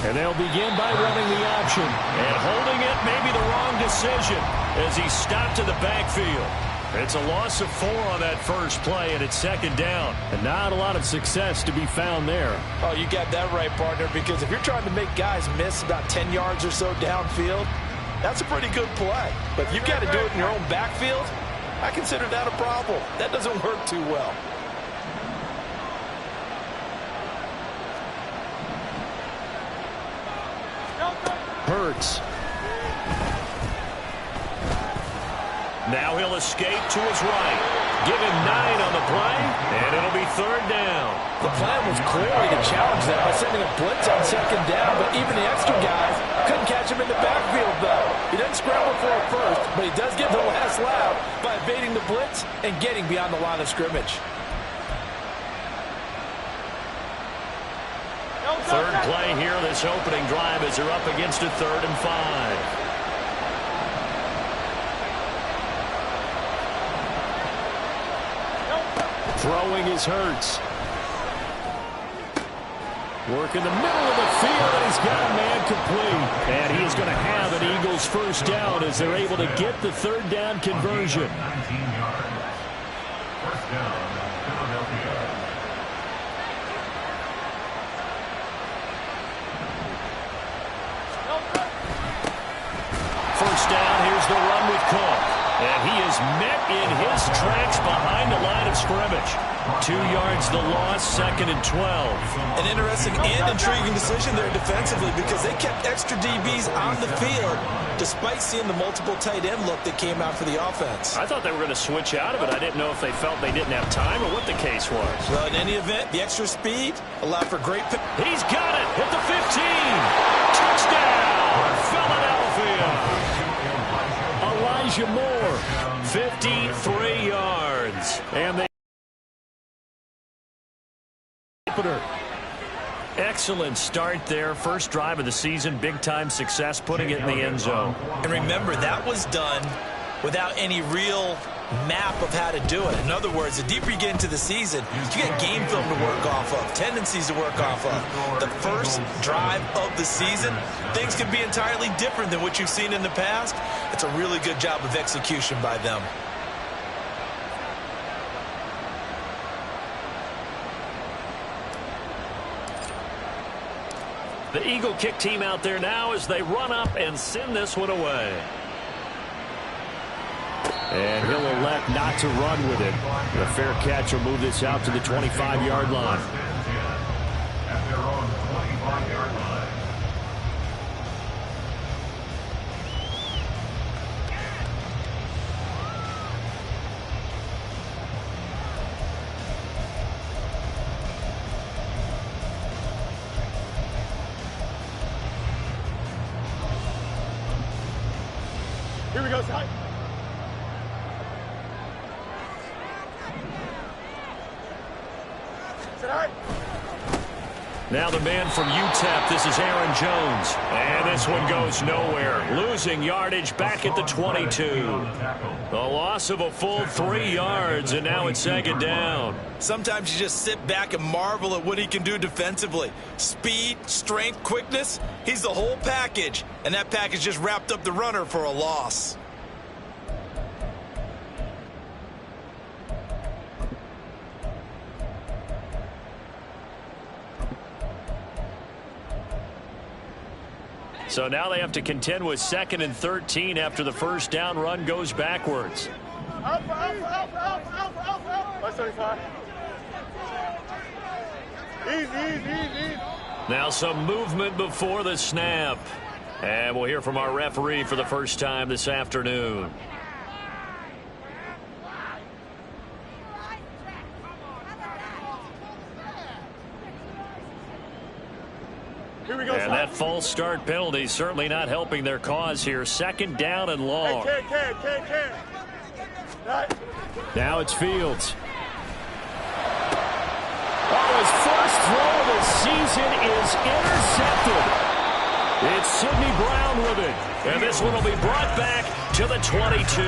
And they'll begin by running the option. And holding it may be the wrong decision as he's stopped in the backfield. It's a loss of 4 on that first play, and it's second down. And not a lot of success to be found there. Oh, you got that right, partner, because if you're trying to make guys miss about 10 yards or so downfield, that's a pretty good play. But if you've got to do it in your own backfield, I consider that a problem. That doesn't work too well. Hurts. Now he'll escape to his right. Give him 9 on the play, and it'll be third down. The plan was clearly to challenge that by sending a blitz on second down, but even the extra guys couldn't catch him in the backfield, though. He didn't scramble for it first, but he does get the last laugh by evading the blitz and getting beyond the line of scrimmage. Third play here, this opening drive, as they're up against a 3rd and 5. Throwing is Hurts. Work in the middle of the field, and he's got a man complete. And he is going to have an Eagles first down as they're able to get the third down conversion. 19 yards. First down, Philadelphia. First down, here's the run with Cook. And he is met in his tracks behind the line of scrimmage. 2 yards the loss, 2nd and 12. An interesting and intriguing decision there defensively because they kept extra DBs on the field despite seeing the multiple tight end look that came out for the offense. I thought they were going to switch out of it. I didn't know if they felt they didn't have time or what the case was. Well, in any event, the extra speed allowed for great... He's got it at the 15. Touchdown, Philadelphia. Elijah Moore, 53 yards. And they... Excellent start there. First drive of the season. Big-time success putting it in the end zone. And remember, that was done without any real map of how to do it. In other words, the deeper you get into the season, you get game film to work off of, tendencies to work off of. The first drive of the season, things can be entirely different than what you've seen in the past. It's a really good job of execution by them. The Eagle kick team out there now as they run up and send this one away. And he'll elect not to run with it. The fair catch will move this out to the 25-yard line. At their own 25-yard line. Here we go, Ty. Now the man from UTEP, this is Aaron Jones. And this one goes nowhere. Losing yardage back at the 22. The loss of a full 3 yards, and now it's second down. Sometimes you just sit back and marvel at what he can do defensively. Speed, strength, quickness, he's the whole package. And that package just wrapped up the runner for a loss. So now they have to contend with 2nd and 13 after the first down run goes backwards. Easy. Now some movement before the snap. And we'll hear from our referee for the first time this afternoon. And that false start penalty certainly not helping their cause here. Second down and long. Now it's Fields. Oh, his first throw of the season is intercepted. It's Sidney Brown with it. And this one will be brought back to the 22.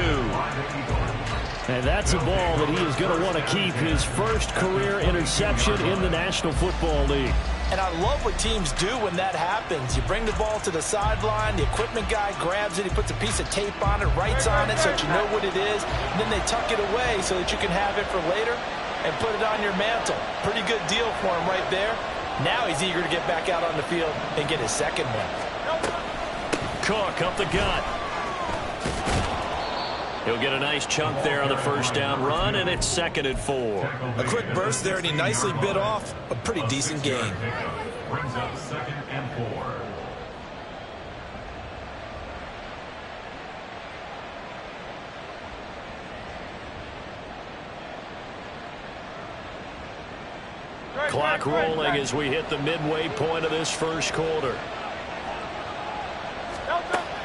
And that's a ball that he is going to want to keep, his first career interception in the National Football League. And I love what teams do when that happens. You bring the ball to the sideline, the equipment guy grabs it, he puts a piece of tape on it, writes on it so that you know what it is, and then they tuck it away so that you can have it for later and put it on your mantle. Pretty good deal for him right there. Now he's eager to get back out on the field and get his second one. Cook up the gut. He'll get a nice chunk there on the first down run, and it's 2nd and 4. A quick burst there, and he nicely bit off a pretty decent gain. Brings up 2nd and 4. Clock rolling as we hit the midway point of this first quarter.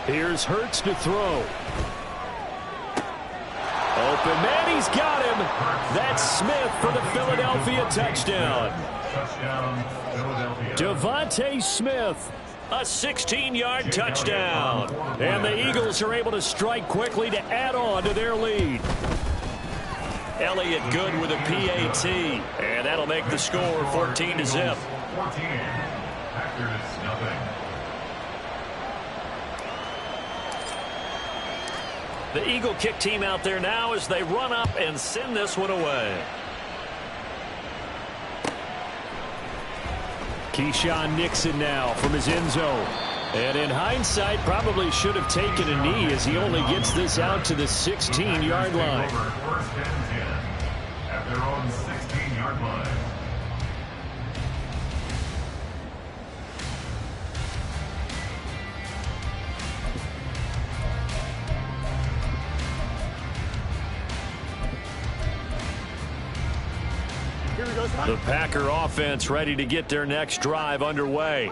Here's Hurts to throw. Open man, he's got him. That's Smith for the Philadelphia touchdown. Touchdown, Philadelphia. Devontae Smith, a 16-yard touchdown. And the Eagles are able to strike quickly to add on to their lead. Elliott good with a PAT, and that'll make the score 14-0. 14. Packers nothing. The Eagle kick team out there now as they run up and send this one away. Keyshawn Nixon now from his end zone. And in hindsight, probably should have taken a knee as he only gets this out to the 16-yard line. First and 10 at their own 16-yard line. The Packer offense ready to get their next drive underway.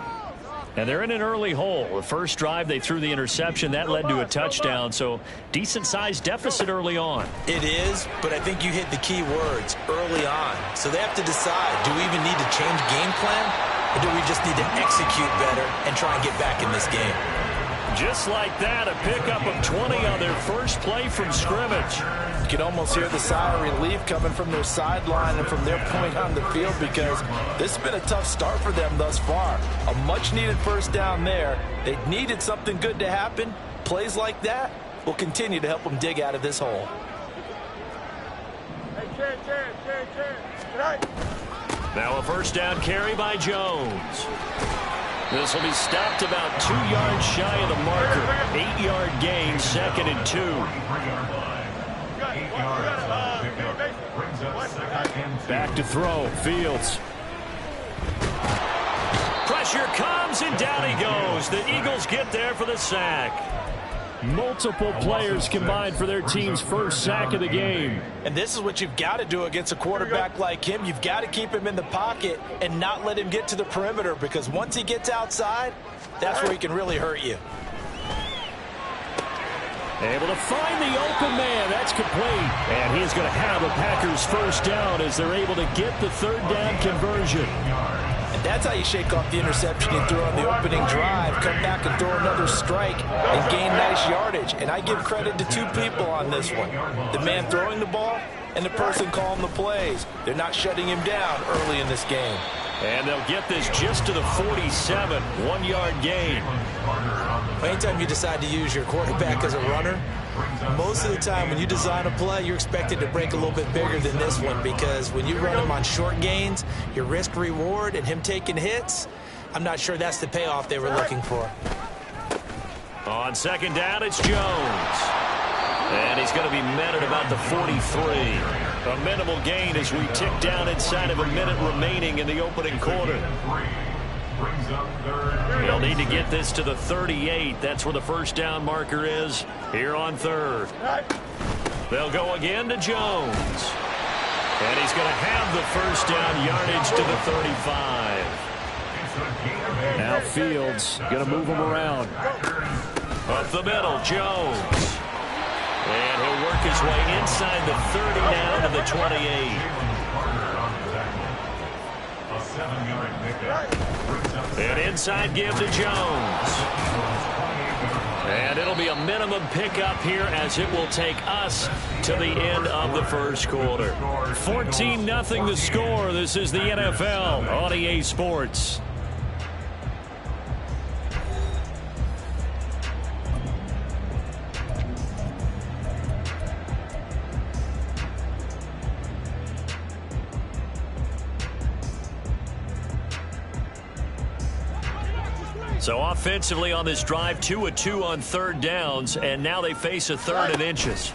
And they're in an early hole. The first drive, they threw the interception. That led to a touchdown, so decent-sized deficit early on. It is, but I think you hit the key words, early on. So they have to decide, do we even need to change game plan, or do we just need to execute better and try and get back in this game? Just like that, a pickup of 20 on their first play from scrimmage. You can almost hear the sigh of relief coming from their sideline and from their point on the field because this has been a tough start for them thus far. A much-needed first down there. They needed something good to happen. Plays like that will continue to help them dig out of this hole. Now a first down carry by Jones. This will be stopped about 2 yards shy of the marker. 8-yard gain, 2nd and 2. 3-yard line. 8 yards. Pickup. Brings up 2nd and 2. Back to throw. Fields. Pressure comes, and down he goes. The Eagles get there for the sack. Multiple players combined for their team's first sack of the game. And this is what you've got to do against a quarterback like him. You've got to keep him in the pocket and not let him get to the perimeter because once he gets outside, that's where he can really hurt you. Able to find the open man. That's complete. And he is going to have a Packers first down as they're able to get the third down conversion. And that's how you shake off the interception you threw on the opening drive, come back and throw another strike and gain nice yardage. And I give credit to two people on this one. The man throwing the ball and the person calling the plays. They're not shutting him down early in this game. And they'll get this just to the 47, 1-yard gain. Anytime you decide to use your quarterback as a runner, most of the time when you design a play, you're expected to break a little bit bigger than this one because when you run him on short gains, your risk-reward and him taking hits, I'm not sure that's the payoff they were looking for. On second down, it's Jones. And he's going to be met at about the 43. A minimal gain as we tick down inside of a minute remaining in the opening quarter. They'll need to get this to the 38. That's where the first down marker is here on third. They'll go again to Jones. And he's going to have the first down yardage to the 35. Now Fields going to move him around. Up the middle, Jones. And he'll work his way inside the 30 now to the 28. 7-yard pickup. An inside give to Jones. And it'll be a minimum pickup here as it will take us to the end of the first quarter. 14-0 the score. This is the NFL on EA Sports. So offensively on this drive, 2 of 2 on third downs, and now they face a third and inches.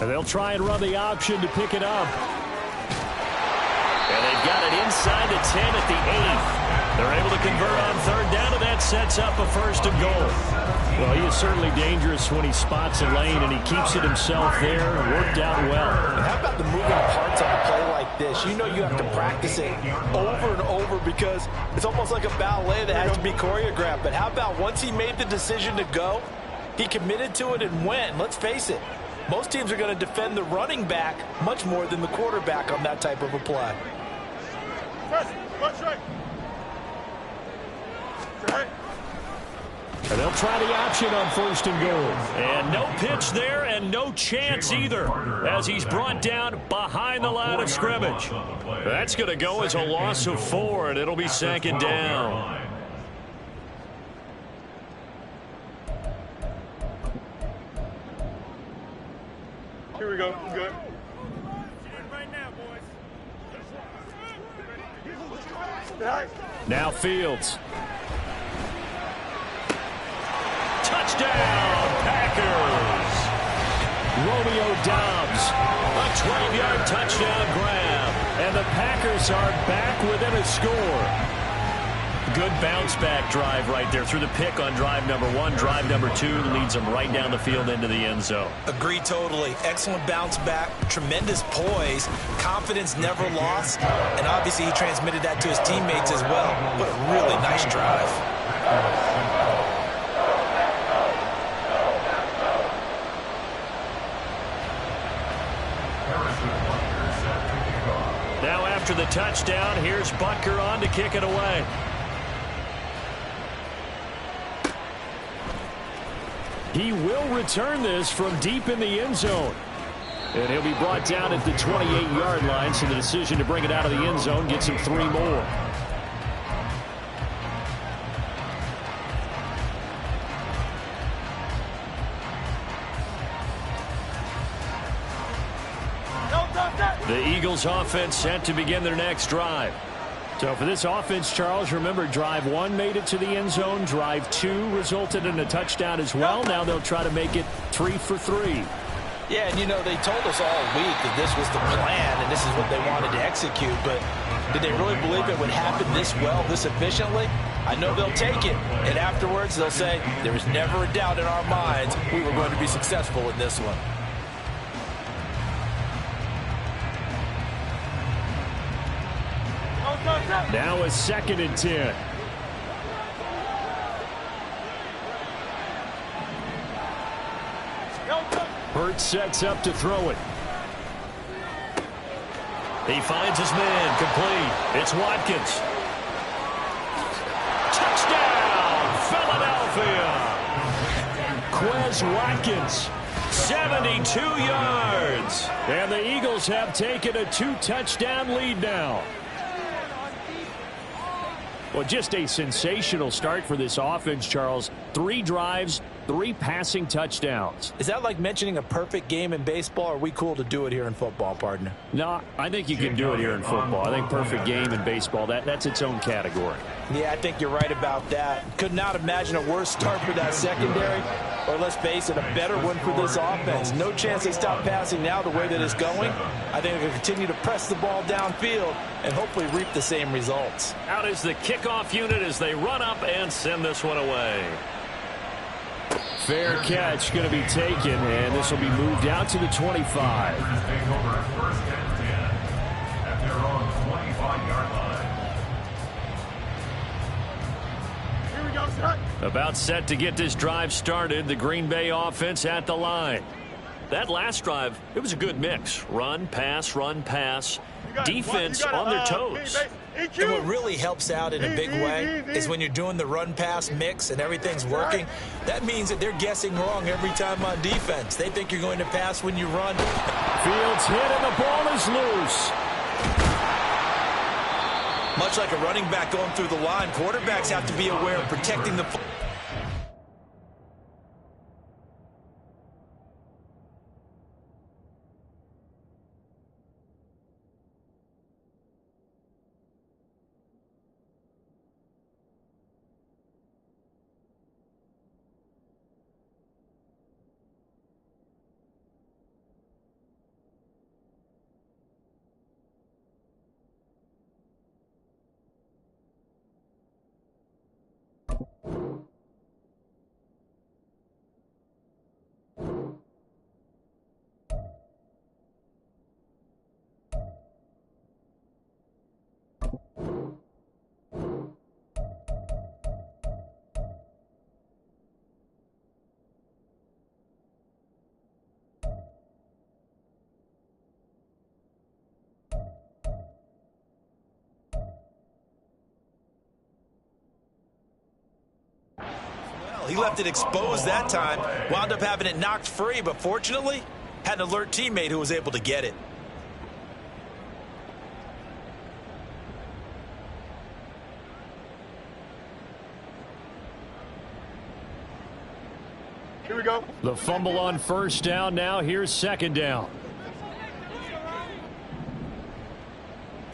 And they'll try and run the option to pick it up. And they've got it inside the 10 at the 8. They're able to convert on third down, and that sets up a first and goal. Well, he is certainly dangerous when he spots a lane, and he keeps it himself there. Worked out well. And how about the moving parts on a play like this? You know you have to practice it over and over because it's almost like a ballet that has to be choreographed. But how about once he made the decision to go, he committed to it and went. Let's face it, most teams are going to defend the running back much more than the quarterback on that type of a play. And they'll try the option on first and goal. And no pitch there and no chance either as he's brought down behind the line of scrimmage. That's going to go as a loss of 4, and it'll be second down. Here we go. Good. Now Fields. Touchdown, Packers. Romeo Doubs, a 12-yard touchdown grab. And the Packers are back within a score. Good bounce-back drive right there through the pick on drive number 1. Drive number 2 leads them right down the field into the end zone. Agree totally. Excellent bounce back, tremendous poise, confidence never lost, and obviously he transmitted that to his teammates as well. What a really nice drive. Now after the touchdown, here's Butker on to kick it away. He will return this from deep in the end zone. And he'll be brought down at the 28-yard line, so the decision to bring it out of the end zone gets him 3 more. The Eagles offense set to begin their next drive. So for this offense, Charles, remember drive 1 made it to the end zone. Drive 2 resulted in a touchdown as well. Now they'll try to make it 3 for 3. Yeah, and you know, they told us all week that this was the plan and this is what they wanted to execute, but did they really believe it would happen this well, this efficiently? I know they'll take it, and afterwards they'll say, there was never a doubt in our minds we were going to be successful in this one. Now a 2nd and 10. Hurts sets up to throw it. He finds his man complete. It's Watkins. Touchdown, Philadelphia. Quez Watkins, 72 yards. And the Eagles have taken a 2-touchdown lead now. Well, just a sensational start for this offense, Charles. 3 drives, 3 passing touchdowns. Is that like mentioning a perfect game in baseball, or are we cool to do it here in football, partner? No, I think you can do it here in football. I think perfect game in baseball, that's its own category. Yeah, I think you're right about that. Could not imagine a worse start for that secondary, or let's face it, a better one for this offense. No chance they stop passing now the way that it's going. I think they'll continue to press the ball downfield and hopefully reap the same results. Out is the kickoff unit as they run up and send this one away. Fair catch going to be taken, and this will be moved out to the 25. Take over 1st and 10 at their own 25-yard line. Here we go, son. About set to get this drive started, the Green Bay offense at the line. That last drive, it was a good mix. Run, pass, defense on their toes. And what really helps out in a big way is when you're doing the run-pass mix and everything's working, that means that they're guessing wrong every time on defense. They think you're going to pass when you run. Fields hit and the ball is loose. Much like a running back going through the line, quarterbacks have to be aware of protecting the football. He left it exposed that time, wound up having it knocked free, but fortunately, had an alert teammate who was able to get it. Here we go. The fumble on first down now. Here's second down.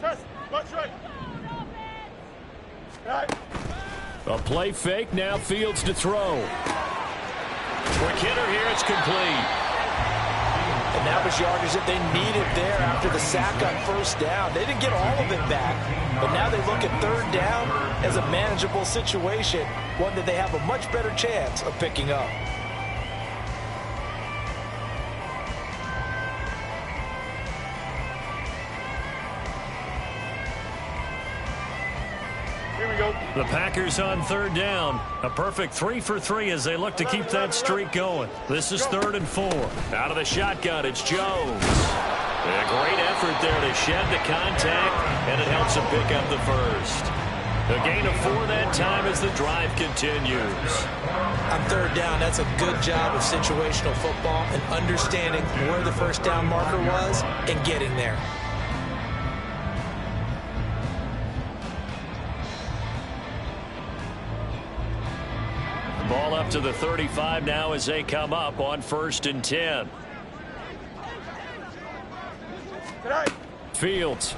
Test. Watch right. Right. A play fake, now Fields to throw. Quick hitter here, it's complete. And that was yardage that they needed there after the sack on first down. They didn't get all of it back, but now they look at third down as a manageable situation, one that they have a much better chance of picking up. The Packers on third down. A perfect 3 for 3 as they look to keep that streak going. This is 3rd and 4. Out of the shotgun, it's Jones. A great effort there to shed the contact, and it helps him pick up the first. A gain of 4 that time as the drive continues. On third down, that's a good job of situational football and understanding where the first down marker was and getting there. Ball up to the 35 now as they come up on 1st and 10. Fields.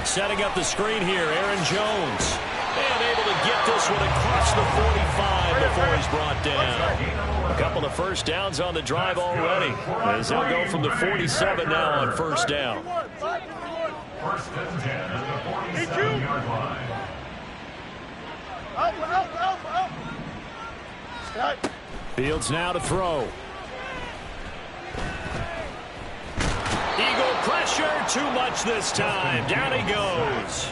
Setting up the screen here, Aaron Jones. And able to get this one across the 45 before he's brought down. A couple of first downs on the drive already, as they'll go from the 47 now on first down. 1st and 10 at the 47-yard line. Fields now to throw. Eagle pressure, too much this time. Down he goes.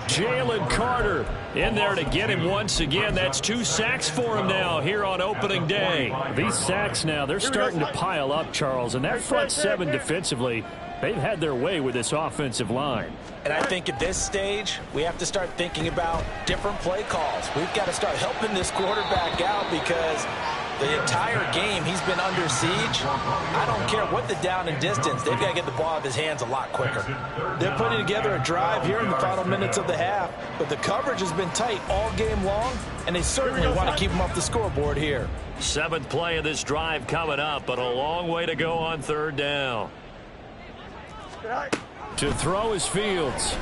Jalen Carter in there to get him once again. That's 2 sacks for him now here on opening day. These sacks now, they're starting to pile up, Charles, and that front 7 defensively, they've had their way with this offensive line. And I think at this stage, we have to start thinking about different play calls. We've got to start helping this quarterback out because the entire game he's been under siege. I don't care what the down and distance. They've got to get the ball out of his hands a lot quicker. They're putting together a drive here in the final minutes of the half, but the coverage has been tight all game long, and they certainly want to keep them off the scoreboard here. 7th play of this drive coming up, but a long way to go on third down. To throw is Fields.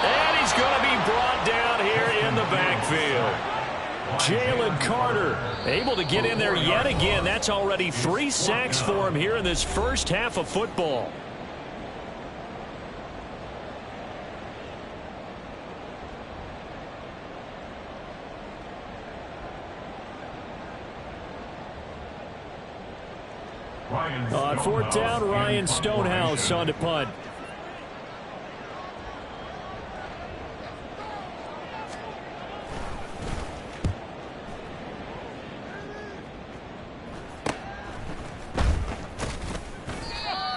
And he's going to be brought down here in the backfield. Jalen Carter able to get in there yet again. That's already 3 sacks for him here in this first half of football. On 4th down, Ryan Stonehouse on to punt.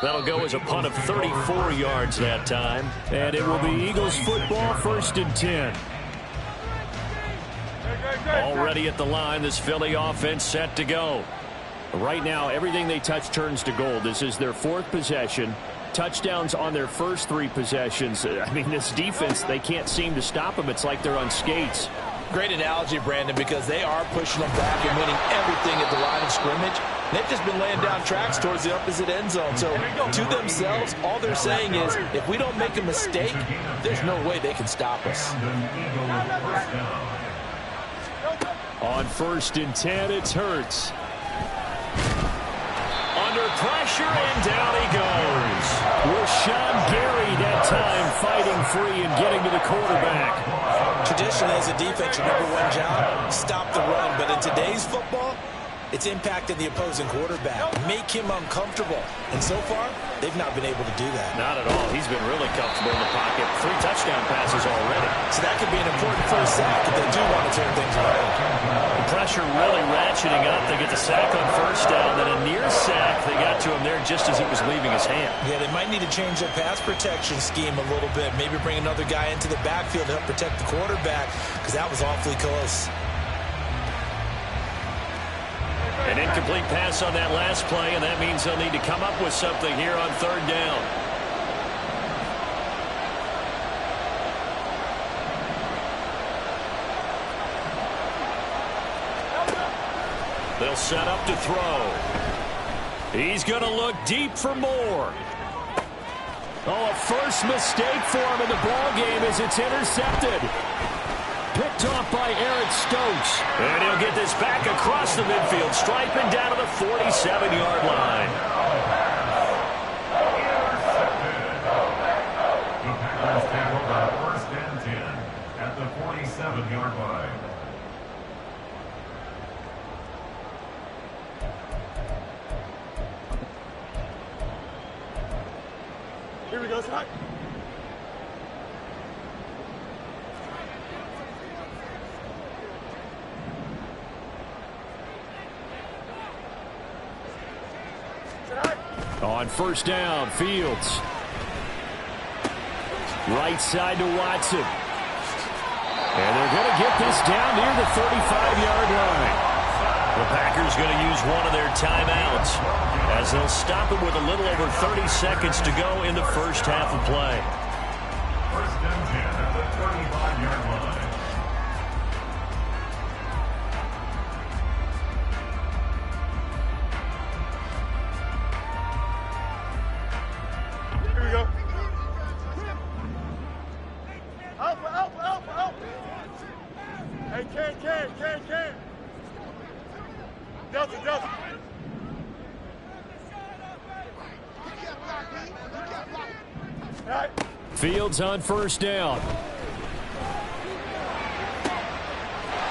That'll go as a punt of 34 yards that time. And it will be Eagles football, 1st and 10. Already at the line, this Philly offense set to go. Right now, everything they touch turns to gold. This is their 4th possession. Touchdowns on their first 3 possessions. I mean, this defense, they can't seem to stop them. It's like they're on skates. Great analogy, Brandon, because they are pushing them back and winning everything at the line of scrimmage. They've just been laying down tracks towards the opposite end zone. So to themselves, all they're saying is, if we don't make a mistake, there's no way they can stop us. On 1st and 10, it's Hurts. Under pressure, and down he goes. Rashawn Gary that time fighting free and getting to the quarterback. Traditionally, as a defense, your #1 job, stop the run. But in today's football, it's impacting the opposing quarterback. Make him uncomfortable. And so far, they've not been able to do that. Not at all. He's been really comfortable in the pocket. 3 touchdown passes already. So that could be an important first sack if they do want to turn things around. The pressure really ratcheting up. They get the sack on 1st down. Then a near sack. They got to him there just as it was leaving his hand. Yeah, they might need to change their pass protection scheme a little bit. Maybe bring another guy into the backfield to help protect the quarterback, because that was awfully close. An incomplete pass on that last play, and that means they'll need to come up with something here on 3rd down. They'll set up to throw. He's going to look deep for more. Oh, a first mistake for him in the ballgame as it's intercepted. Picked off by Eric Stokes. And he'll get this back across the midfield stripe and down to the 47-yard line. The Packers tackle the 1st and 10 at the 47-yard line. Here we go, Scott. On 1st down, Fields. Right side to Watson. And they're going to get this down near the 35-yard line. The Packers going to use one of their timeouts as they'll stop it with a little over 30 seconds to go in the first half of play. 1st and 10 at the 35-yard line. Here we go. Out. Hey, Ken. Delta. Right. Fields on 1st down.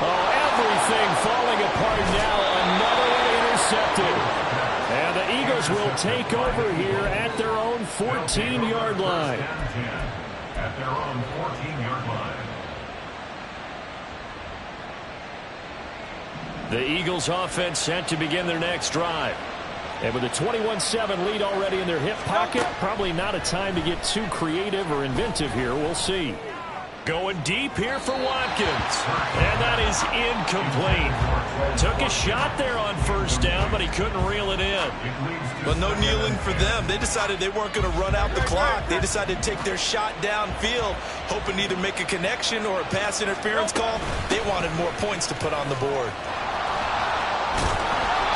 Oh, everything falling apart now. Another one intercepted. And the Eagles will take over here at their own 14-yard line. At their own 14-yard line. The Eagles offense set to begin their next drive. And with a 21-7 lead already in their hip pocket, probably not a time to get too creative or inventive here. We'll see. Going deep here for Watkins. And that is incomplete. Took a shot there on 1st down, but he couldn't reel it in. But no kneeling for them. They decided they weren't going to run out the clock. They decided to take their shot downfield, hoping to either make a connection or a pass interference call. They wanted more points to put on the board.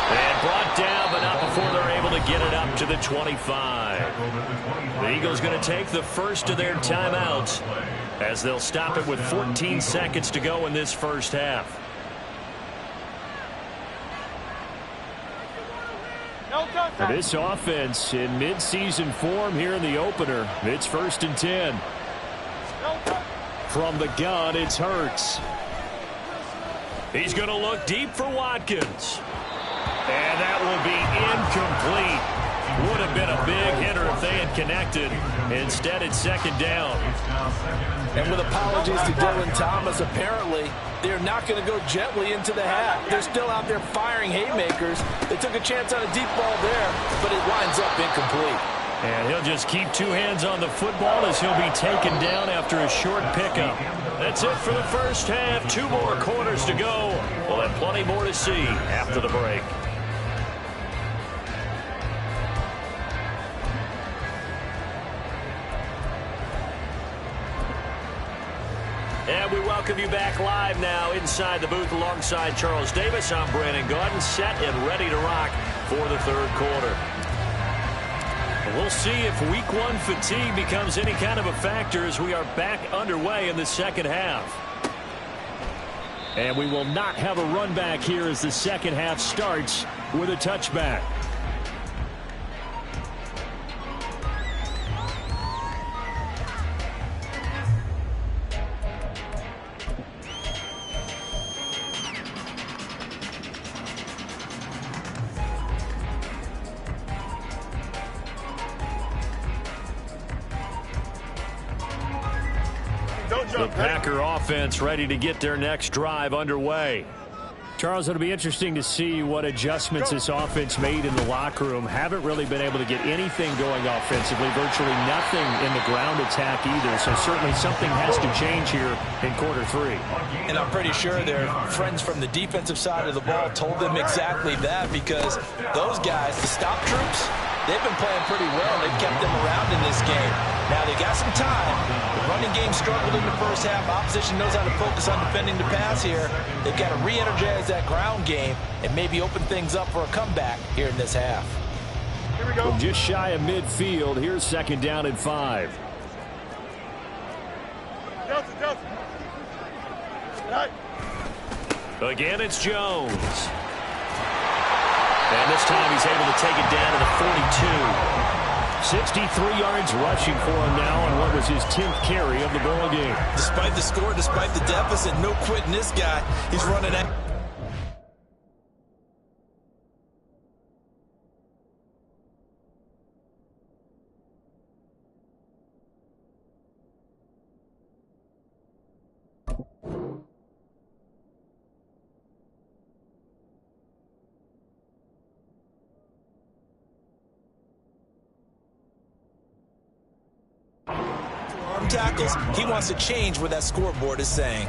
And brought down, but not before they're able to get it up to the 25. The Eagles going to take the first of their timeouts as they'll stop it with 14 seconds to go in this first half. For this offense in midseason form here in the opener, it's 1st and 10. From the gun, it's Hurts. He's going to look deep for Watkins. And that will be incomplete. Would have been a big hitter if they had connected. Instead, it's 2nd down. And with apologies to Dylan Thomas, apparently they're not going to go gently into the hat. They're still out there firing haymakers. They took a chance on a deep ball there, but it winds up incomplete. And he'll just keep two hands on the football as he'll be taken down after a short pickup. That's it for the first half. 2 more quarters to go. We'll have plenty more to see after the break. And we welcome you back live now inside the booth alongside Charles Davis. I'm Brandon Gaudin, set and ready to rock for the third quarter. We'll see if week 1 fatigue becomes any kind of a factor as we are back underway in the second half. And we will not have a run back here as the second half starts with a touchback. The Packer offense ready to get their next drive underway. Charles, it'll be interesting to see what adjustments this offense made in the locker room. Haven't really been able to get anything going offensively, virtually nothing in the ground attack either. So certainly something has to change here in quarter 3. And I'm pretty sure their friends from the defensive side of the ball told them exactly that, because those guys, the stop troops, they've been playing pretty well. They've kept them around in this game. Now, they got some time. The running game struggled in the first half. Opposition knows how to focus on defending the pass here. They've got to re-energize that ground game and maybe open things up for a comeback here in this half. Here we go. From just shy of midfield, here's 2nd down and 5. Delta. Right. Again, it's Jones. And this time he's able to take it down to the 42. 63 yards rushing for him now on what was his 10th carry of the ball game. Despite the score, despite the deficit, no quitting this guy. He's running at... tackles. He wants to change what that scoreboard is saying.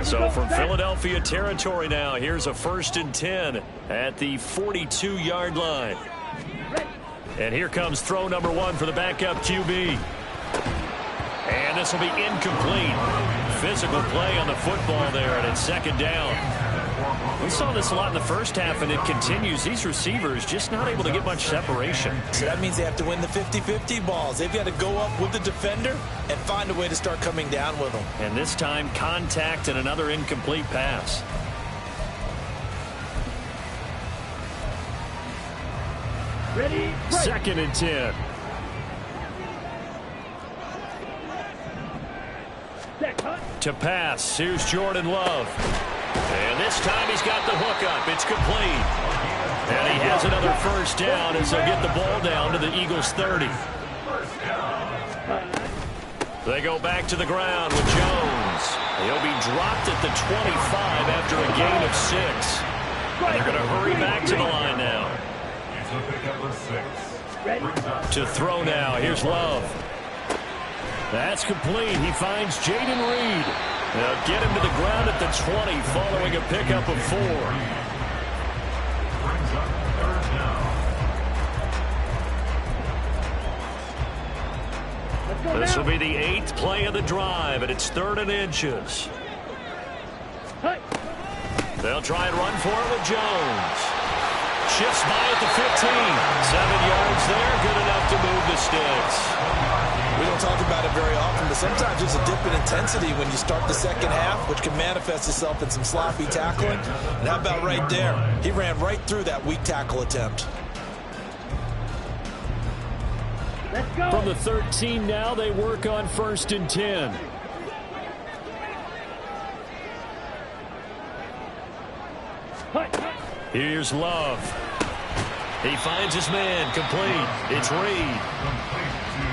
So from Philadelphia territory now, here's a 1st and 10 at the 42-yard line. And here comes throw number 1 for the backup QB. And this will be incomplete. Physical play on the football there, and it's 2nd down. We saw this a lot in the first half, and it continues. These receivers just not able to get much separation. So that means they have to win the 50-50 balls. They've got to go up with the defender and find a way to start coming down with them. And this time, contact and another incomplete pass. Ready? 2nd and 10. To pass, here's Jordan Love. And this time he's got the hook up. It's complete. And he has another 1st down as they'll get the ball down to the Eagles' 30. They go back to the ground with Jones. He'll be dropped at the 25 after a gain of 6. And they're going to hurry back to the line now. To throw now. Here's Love. That's complete. He finds Jaden Reed. They'll get him to the ground at the 20 following a pickup of 4. This will be the 8th play of the drive, and it's 3rd and inches. They'll try and run for it with Jones. Shifts by at the 15. 7 yards there, good enough to move the sticks. We don't talk about it very often, but sometimes there's a dip in intensity when you start the second half, which can manifest itself in some sloppy tackling. And how about right there? He ran right through that weak tackle attempt. Let's go. From the 13 now, they work on 1st and 10. Here's Love. He finds his man, complete. It's Reed.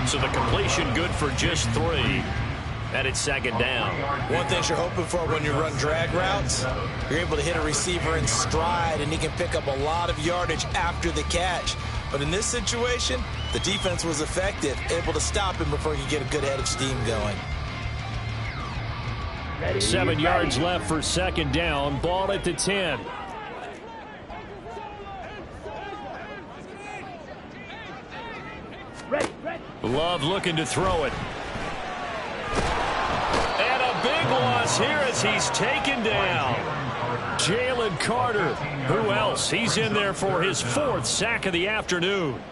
So the completion good for just 3. And it's second down. One thing you're hoping for when you run drag routes, you're able to hit a receiver in stride, and he can pick up a lot of yardage after the catch. But in this situation, the defense was effective, able to stop him before he could get a good head of steam going. 7 yards left for second down. Ball at the 10. Love looking to throw it. And a big loss here as he's taken down. Jalen Carter. Who else? He's in there for his 4th sack of the afternoon.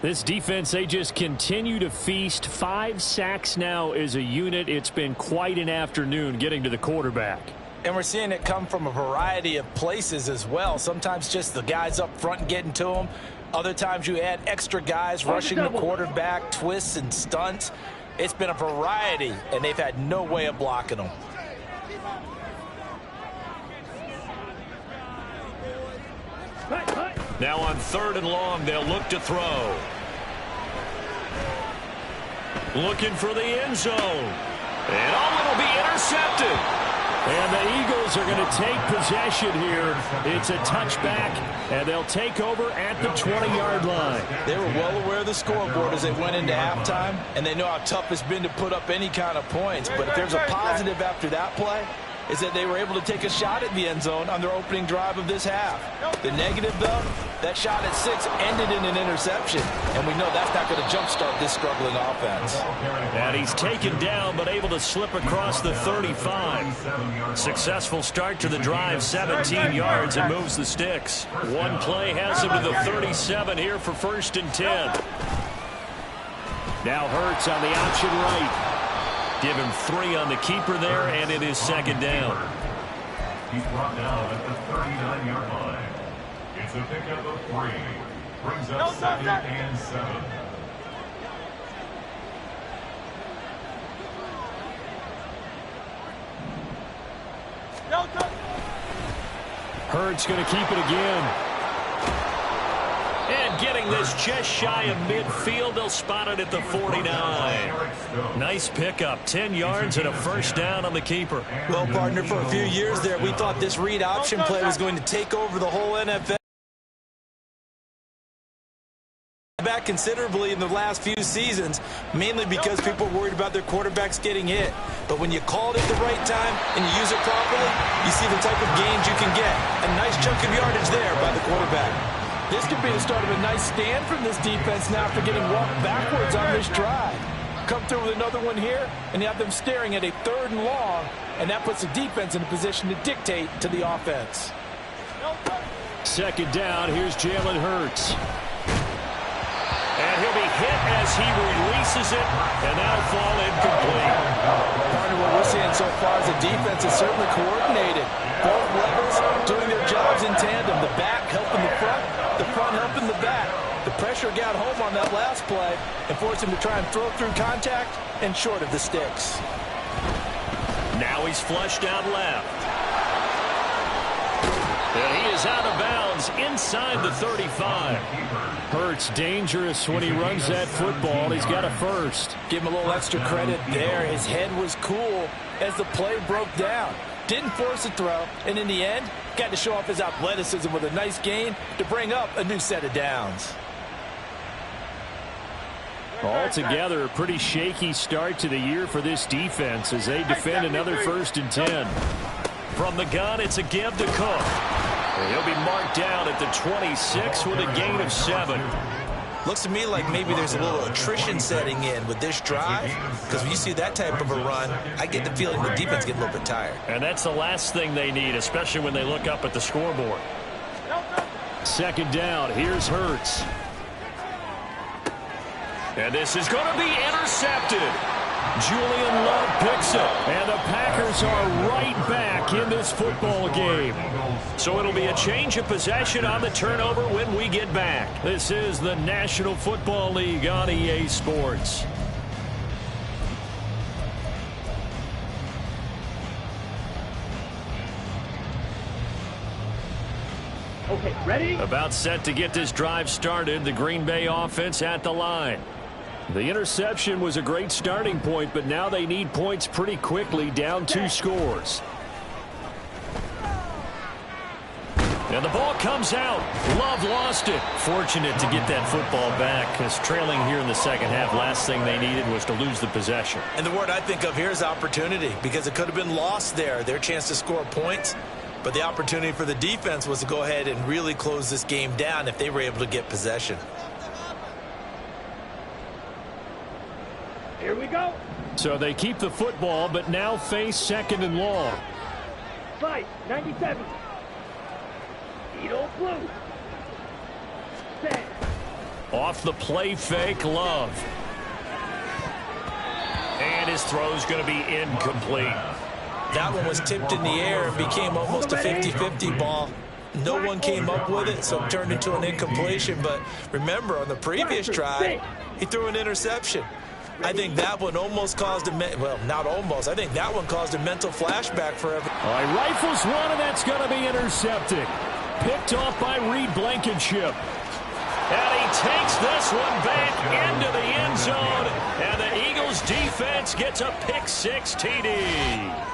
This defense, they just continue to feast. 5 sacks now as a unit. It's been quite an afternoon getting to the quarterback. And we're seeing it come from a variety of places as well. Sometimes just the guys up front and getting to him. Other times you add extra guys rushing the quarterback, twists and stunts. It's been a variety, and they've had no way of blocking them. Now on 3rd and long, they'll look to throw. Looking for the end zone. And it'll be intercepted. And the Eagles are going to take possession here. It's a touchback, and they'll take over at the 20-yard line. They were well aware of the scoreboard as they went into halftime, and they know how tough it's been to put up any kind of points. But if there's a positive after that play, is that they were able to take a shot at the end zone on their opening drive of this half. The negative, though, that shot at 6 ended in an interception, and we know that's not going to jumpstart this struggling offense. And he's taken down but able to slip across the 35. Successful start to the drive, 17 yards, and moves the sticks. One play has him to the 37 here for 1st and 10. Now Hurts on the option right. Give him 3 on the keeper there, and it is second down. He's brought down at the 39-yard line. It's a pickup of 3. Brings up 2nd and 7. Hurts going to keep it again. And getting this just shy of midfield, they'll spot it at the 49. Nice pickup, 10 yards and a 1st down on the keeper. Well, partner, for a few years there, we thought this read option play was going to take over the whole NFL. Back considerably in the last few seasons, mainly because people were worried about their quarterbacks getting hit. But when you call it at the right time and you use it properly, you see the type of gains you can get. A nice chunk of yardage there by the quarterback. This could be the start of a nice stand from this defense now for getting walked backwards on this drive. Come through with another one here, and you have them staring at a 3rd and long, and that puts the defense in a position to dictate to the offense. Second down, here's Jalen Hurts. And he'll be hit as he releases it, and that'll fall incomplete. Partner, what we're seeing so far is the defense is certainly coordinated. Both levels doing their jobs in tandem. The back helping the front helping the back. The pressure got home on that last play and forced him to try and throw through contact and short of the sticks. Now he's flushed out left. And he is out of bounds inside the 35. Hurts dangerous when he runs that football. He's got a 1st. Give him a little extra credit there. His head was cool as the play broke down. Didn't force a throw, and in the end, got to show off his athleticism with a nice gain to bring up a new set of downs. Altogether, a pretty shaky start to the year for this defense as they defend another 1st and 10. From the gun, it's a give to Cook. He'll be marked down at the 26 with a gain of 7. Looks to me like maybe there's a little attrition setting in with this drive, because when you see that type of a run, I get the feeling the defense gets a little bit tired. And that's the last thing they need, especially when they look up at the scoreboard. Second down, here's Hurts. And this is going to be intercepted. Julian Love picks it, and the Packers are right back in this football game. So it'll be a change of possession on the turnover when we get back. This is the National Football League on EA Sports. Okay, ready? About set to get this drive started. The Green Bay offense at the line. The interception was a great starting point, but now they need points pretty quickly, down 2 scores. And the ball comes out. Love lost it. Fortunate to get that football back, because trailing here in the second half, last thing they needed was to lose the possession. And the word I think of here is opportunity, because it could have been lost there, their chance to score points. But the opportunity for the defense was to go ahead and really close this game down if they were able to get possession. Here we go. So they keep the football, but now face 2nd and long. Fight, 97. Edo blue. Set. Off the play fake, Love. And his throw's going to be incomplete. That one was tipped in the air and became almost a 50-50 ball. No one came up with it, so it turned into an incompletion. But remember, on the previous drive, he threw an interception. I think that one almost caused a, well, not almost. I think that one caused a mental flashback for everyone. All right, rifles one, and that's going to be intercepted. Picked off by Reed Blankenship. And he takes this one back into the end zone. And the Eagles defense gets a pick-6 TD.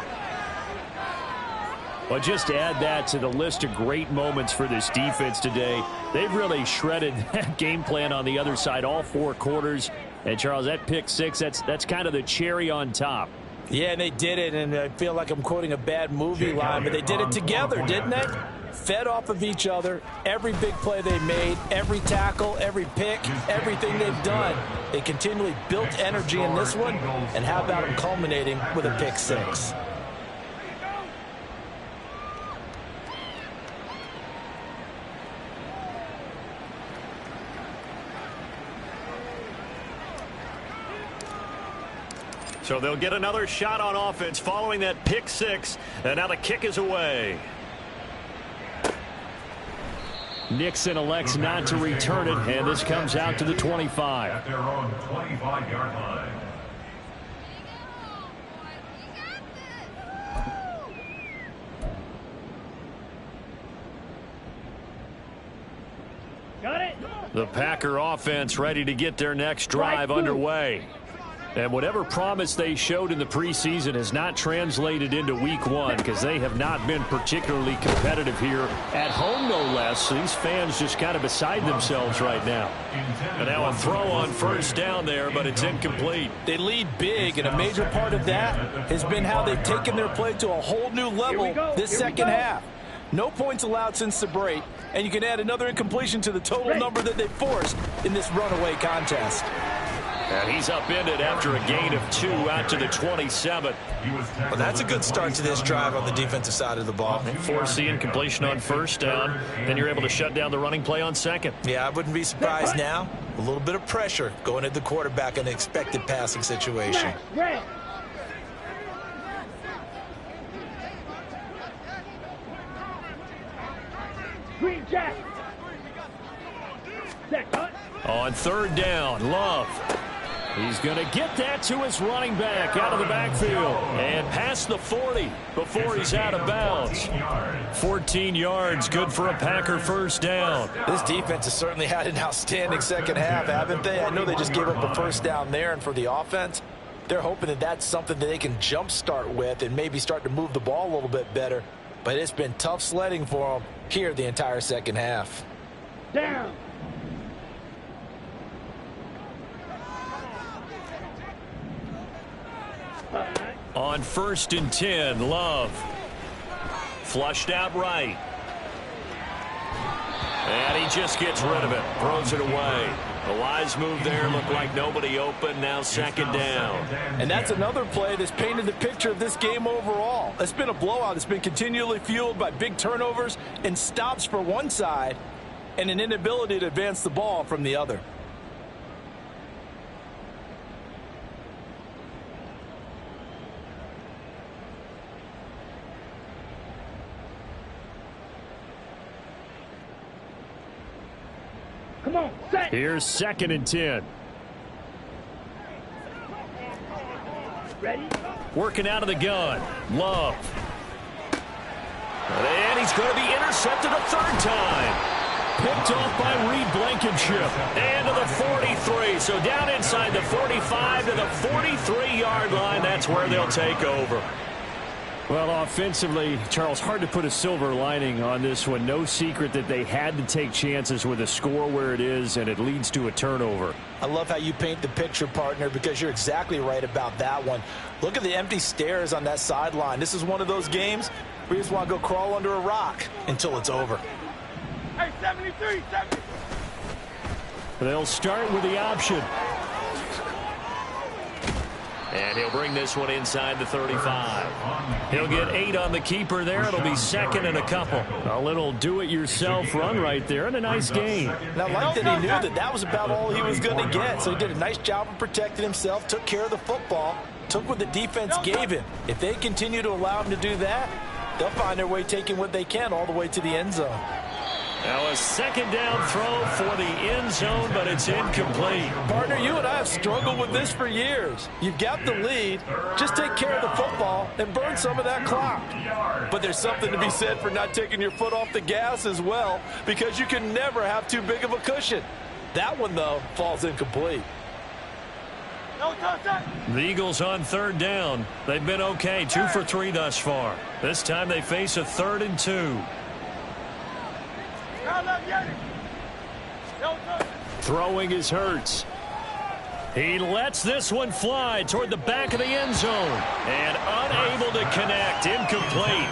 Well, just add that to the list of great moments for this defense today. They've really shredded that game plan on the other side all 4 quarters. And, Charles, that pick-6, that's kind of the cherry on top. Yeah, and they did it, and I feel like I'm quoting a bad movie line, but they did it together, didn't they? Fed off of each other, every big play they made, every tackle, every pick, everything they've done. They continually built energy in this one, and how about them culminating with a pick-6? So they'll get another shot on offense following that pick-6, and now the kick is away. Nixon elects not to return it, and this comes out to the 25. At their own 25-yard line. Got it. The Packer offense ready to get their next drive underway. And whatever promise they showed in the preseason has not translated into week 1, because they have not been particularly competitive here at home, no less. These fans just kind of beside themselves right now. And now a throw on first down there, but it's incomplete. They lead big, and a major part of that has been how they've taken their play to a whole new level this second half. No points allowed since the break, and you can add another incompletion to the total number that they forced in this runaway contest. And he's upended after a gain of 2 out to the 27. Well, that's a good start to this drive on the defensive side of the ball. Force the incompletion on first down. Then you're able to shut down the running play on second. Yeah, I wouldn't be surprised now. A little bit of pressure going at the quarterback in an expected passing situation. Red. Green Jack. Set cut. On third down, Love. He's going to get that to his running back out of the backfield and past the 40 before he's out of bounds. 14 yards, good for a Packer first down. This defense has certainly had an outstanding second half, haven't they? I know they just gave up a first down there, and for the offense, they're hoping that that's something that they can jumpstart with and maybe start to move the ball a little bit better. But it's been tough sledding for them here the entire second half. Down. On first and 10, Love. Flushed out right. And he just gets rid of it. Throws it away. A wise move there. Looked like nobody open. Now second down. And that's another play that's painted the picture of this game overall. It's been a blowout. It's been continually fueled by big turnovers and stops for one side and an inability to advance the ball from the other. Come on, set. Here's second and 10. Ready? Working out of the gun. Love. And he's going to be intercepted a third time. picked off by Reed Blankenship. And to the 43. So down inside the 45 to the 43-yard line. That's where they'll take over. Well, offensively, Charles, hard to put a silver lining on this one. No secret that they had to take chances with a score where it is, and it leads to a turnover. I love how you paint the picture, partner, because you're exactly right about that one. Look at the empty stares on that sideline. This is one of those games where you just want to go crawl under a rock until it's over. Hey, 73, 70. They'll start with the option. And he'll bring this one inside the 35. He'll get 8 on the keeper there. It'll be second and a couple. A little do-it-yourself run right there and a nice gain. Now, like that, he knew that that was about all he was going to get. So he did a nice job of protecting himself, took care of the football, took what the defense gave him. If they continue to allow him to do that, they'll find their way taking what they can all the way to the end zone. Now a second down throw for the end zone, but it's incomplete. Partner, you and I have struggled with this for years. You've got the lead. Just take care of the football and burn some of that clock. But there's something to be said for not taking your foot off the gas as well, because you can never have too big of a cushion. That one, though, falls incomplete. The Eagles on third down. They've been okay, 2 for 3 thus far. This time they face a 3rd and 2. Throwing is Hurts. He lets this one fly toward the back of the end zone. And unable to connect. Incomplete.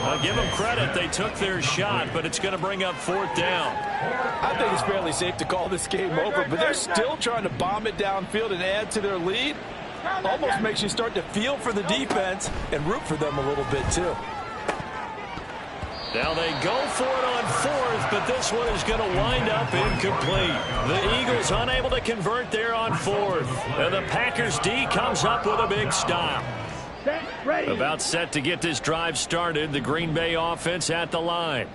I'll give them credit. They took their shot, but it's going to bring up 4th down. I think it's fairly safe to call this game over, but they're still trying to bomb it downfield and add to their lead. Almost makes you start to feel for the defense and root for them a little bit, too. Now they go for it on 4th, but this one is going to wind up incomplete. The Eagles unable to convert there on 4th. And the Packers D comes up with a big stop. About set to get this drive started. The Green Bay offense at the line.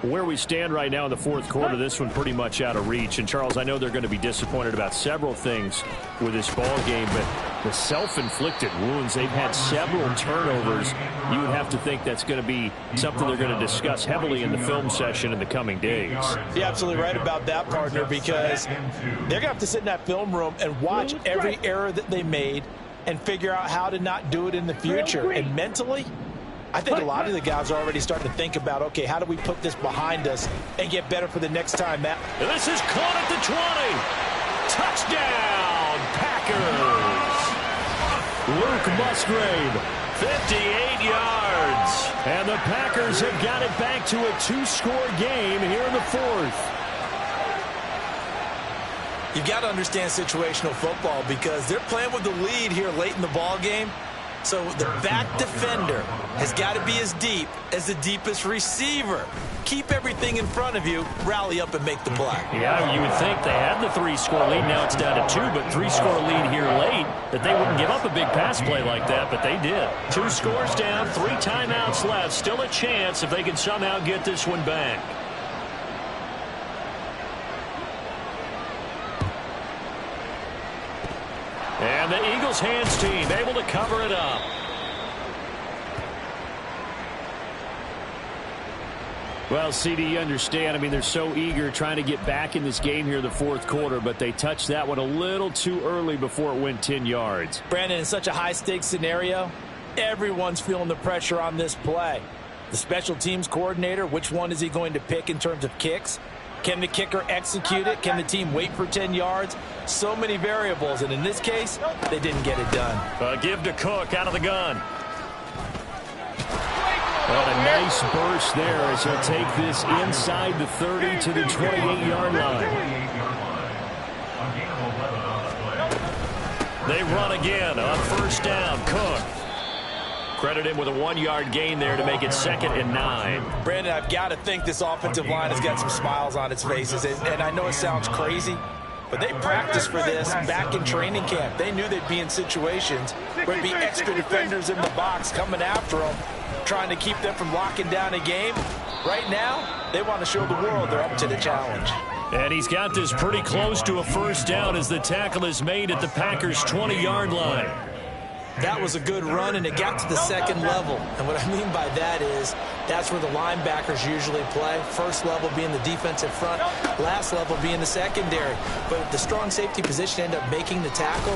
Where we stand right now in the 4th quarter, this one pretty much out of reach. And, Charles, I know they're going to be disappointed about several things with this ball game, but the self-inflicted wounds, they've had several turnovers. You would have to think that's going to be something they're going to discuss heavily in the film session in the coming days. You're absolutely right about that, partner, because they're going to have to sit in that film room and watch every error that they made and figure out how to not do it in the future. And mentally, I think a lot of the guys are already starting to think about, okay, how do we put this behind us and get better for the next time? This is caught at the 20. Touchdown, Packers. Luke Musgrave, 58 yards. And the Packers have got it back to a 2-score game here in the 4th. You've got to understand situational football because they're playing with the lead here late in the ball game. So the back defender has got to be as deep as the deepest receiver. Keep everything in front of you, rally up and make the play. Yeah, you would think they had the 3-score lead. Now it's down to 2, but 3-score lead here late, that they wouldn't give up a big pass play like that, but they did. 2 scores down, 3 timeouts left. Still a chance if they can somehow get this one back. And the Eagles hands team able to cover it up. Well, CD, you understand. I mean, they're so eager trying to get back in this game here in the 4th quarter, but they touched that one a little too early before it went 10 yards. Brandon, in such a high-stakes scenario, everyone's feeling the pressure on this play. The special teams coordinator, which one is he going to pick in terms of kicks? Can the kicker execute it? Can the team wait for 10 yards? So many variables, and in this case, they didn't get it done. Give to Cook out of the gun. Well, a nice burst there as he'll take this inside the 30 to the 28-yard line. They run again on 1st down. Cook. Credit him with a 1-yard gain there to make it 2nd and 9. Brandon, I've got to think this offensive line has got some smiles on its faces. And I know it sounds crazy, but they practiced for this back in training camp. They knew they'd be in situations where there'd be extra defenders in the box coming after them, trying to keep them from locking down a game. Right now, they want to show the world they're up to the challenge. And he's got this pretty close to a 1st down as the tackle is made at the Packers' 20-yard line. That was a good run, and it got to the second level. And what I mean by that is that's where the linebackers usually play. First level being the defensive front, last level being the secondary. But the strong safety position ended up making the tackle,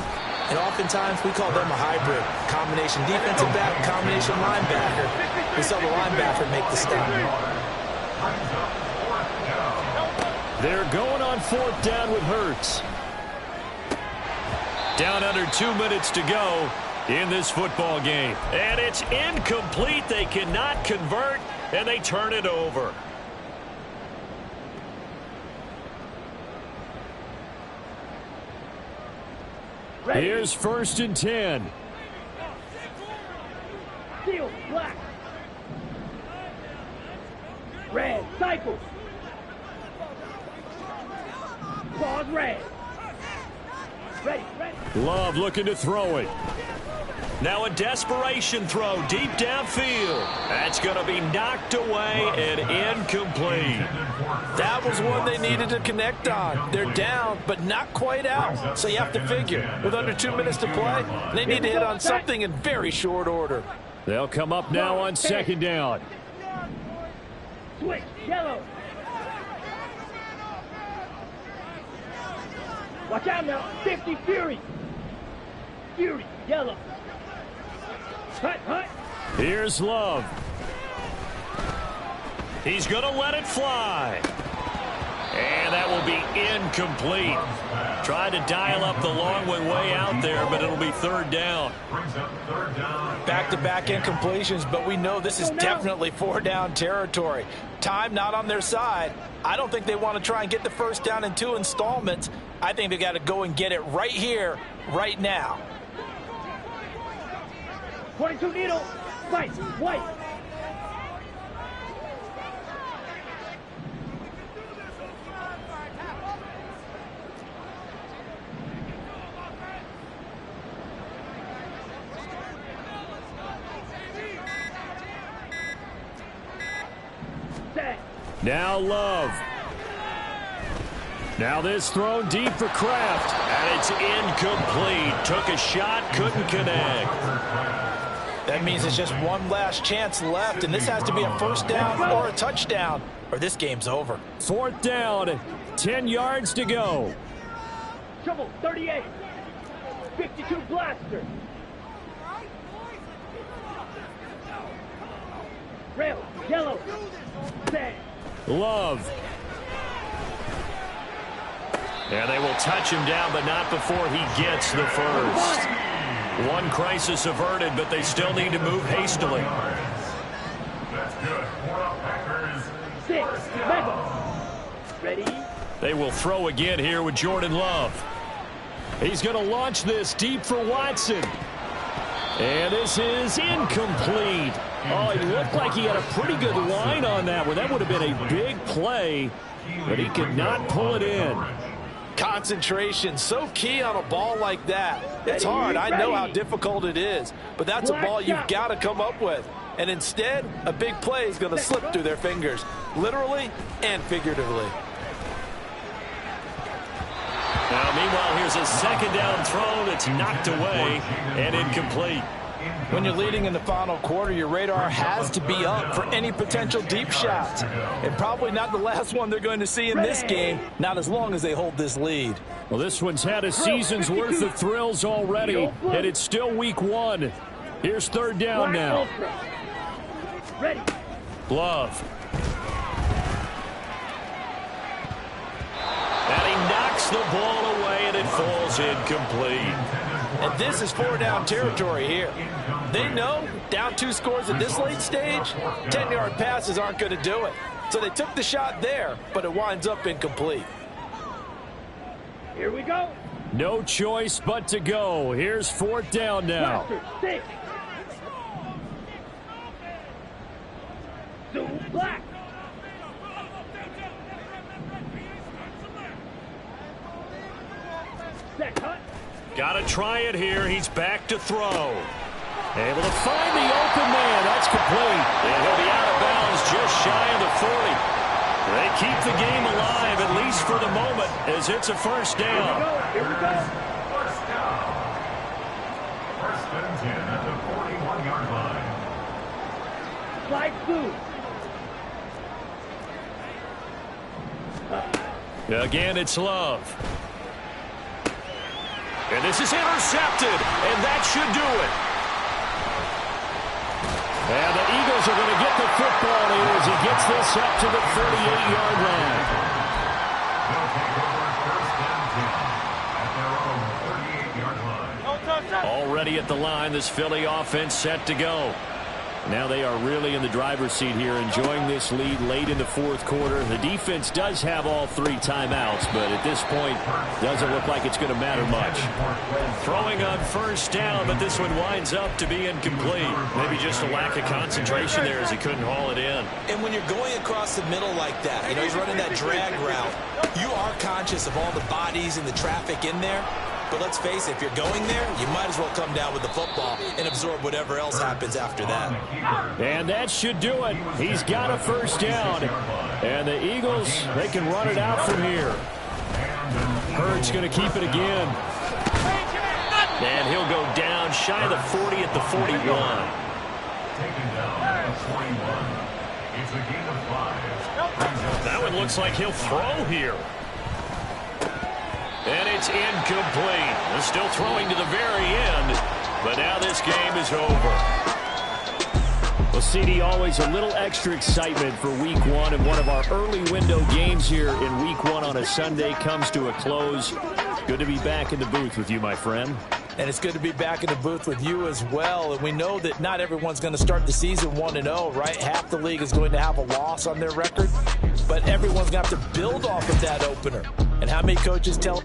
and oftentimes we call them a hybrid. Combination defensive back, combination linebacker. We saw the linebacker make the stop. They're going on 4th down with Hurts. Down under 2 minutes to go in this football game. And it's incomplete. They cannot convert, and they turn it over. Here's 1st and 10. Steel, black. Red, cycle. Pause, red. Ready, ready. Love looking to throw it. Now a desperation throw deep downfield. That's going to be knocked away and incomplete. That was one they needed to connect on. They're down, but not quite out. So you have to figure, with under 2 minutes to play, they need to hit on something in very short order. They'll come up now on 2nd down. Switch, yellow. Watch out now. 50, Fury. Fury, yellow. Hut, hut. Here's Love. He's going to let it fly. And that will be incomplete. Tried to dial up the long way out there, but it'll be 3rd down. Back-to-back incompletions, but we know this is definitely 4-down territory. Time not on their side. I don't think they want to try and get the 1st down in 2 installments. I think they got to go and get it right here, right now. 22 needle. White, white. Now Love. Now this thrown deep for Kraft. And it's incomplete. Took a shot, couldn't connect. That means it's just one last chance left, and this has to be a 1st down or a touchdown, or this game's over. 4th down, 10 yards to go. Trouble, 38. 52 blaster. Rail, yellow. Sand. Love. And they will touch him down, but not before he gets the 1st. One crisis averted, but they still need to move hastily. That's good. 6, mega. Ready? They will throw again here with Jordan Love. He's going to launch this deep for Watson. And this is incomplete. Oh, he looked like he had a pretty good line on that one. That would have been a big play, but he could not pull it in. Concentration, so key on a ball like that. It's hard. I know how difficult it is, but that's a ball you've got to come up with. And instead, a big play is going to slip through their fingers, literally and figuratively. Now, meanwhile, here's a 2nd down throw that's knocked away and incomplete. When you're leading in the final quarter, your radar has to be up for any potential deep shots. And probably not the last one they're going to see in this game, not as long as they hold this lead. Well, this one's had a season's worth of thrills already, and it's still week 1. Here's 3rd down now. Ready. Love. And he knocks the ball away, and it falls incomplete. And this is 4-down territory here. They know down 2 scores at this late stage, 10-yard passes aren't going to do it. So they took the shot there, but it winds up incomplete. Here we go. No choice but to go. Here's 4th down now. Blaster, 6. Zoom, black. Set, cut. Got to try it here. He's back to throw. Able to find the open man. That's complete. And he'll be out of bounds just shy of the 40. They keep the game alive, at least for the moment, as it's a 1st down. Here we go. Here we go. 1st down. 1st and 10 at the 41-yard line. Slide through. Again, it's Love. And this is intercepted, and that should do it. And the Eagles are going to get the football here as he gets this up to the 48-yard line. They'll take over first and 10 at their own 38-yard line. Already at the line, this Philly offense set to go. Now they are really in the driver's seat here, enjoying this lead late in the fourth quarter. The defense does have all 3 timeouts, but at this point, doesn't look like it's going to matter much. Throwing on first down, but this one winds up to be incomplete. Maybe just a lack of concentration there as he couldn't haul it in. And when you're going across the middle like that, he's running that drag route, you are conscious of all the bodies and the traffic in there. But let's face it, if you're going there, you might as well come down with the football and absorb whatever else happens after that. And that should do it. He's got a first down. And the Eagles, they can run it out from here. Hurd's going to keep it again. And he'll go down shy of the 40 at the 41. Taken down at the 41. It's a gain of 5. That one looks like he'll throw here. And it's incomplete. They're still throwing to the very end, but now this game is over. Well, CD, always a little extra excitement for Week 1, and one of our early window games here in Week 1 on a Sunday comes to a close. Good to be back in the booth with you, my friend. And it's good to be back in the booth with you as well. And we know that not everyone's going to start the season 1-0, right? Half the league is going to have a loss on their record, but everyone's going to have to build off of that opener. And how many coaches tell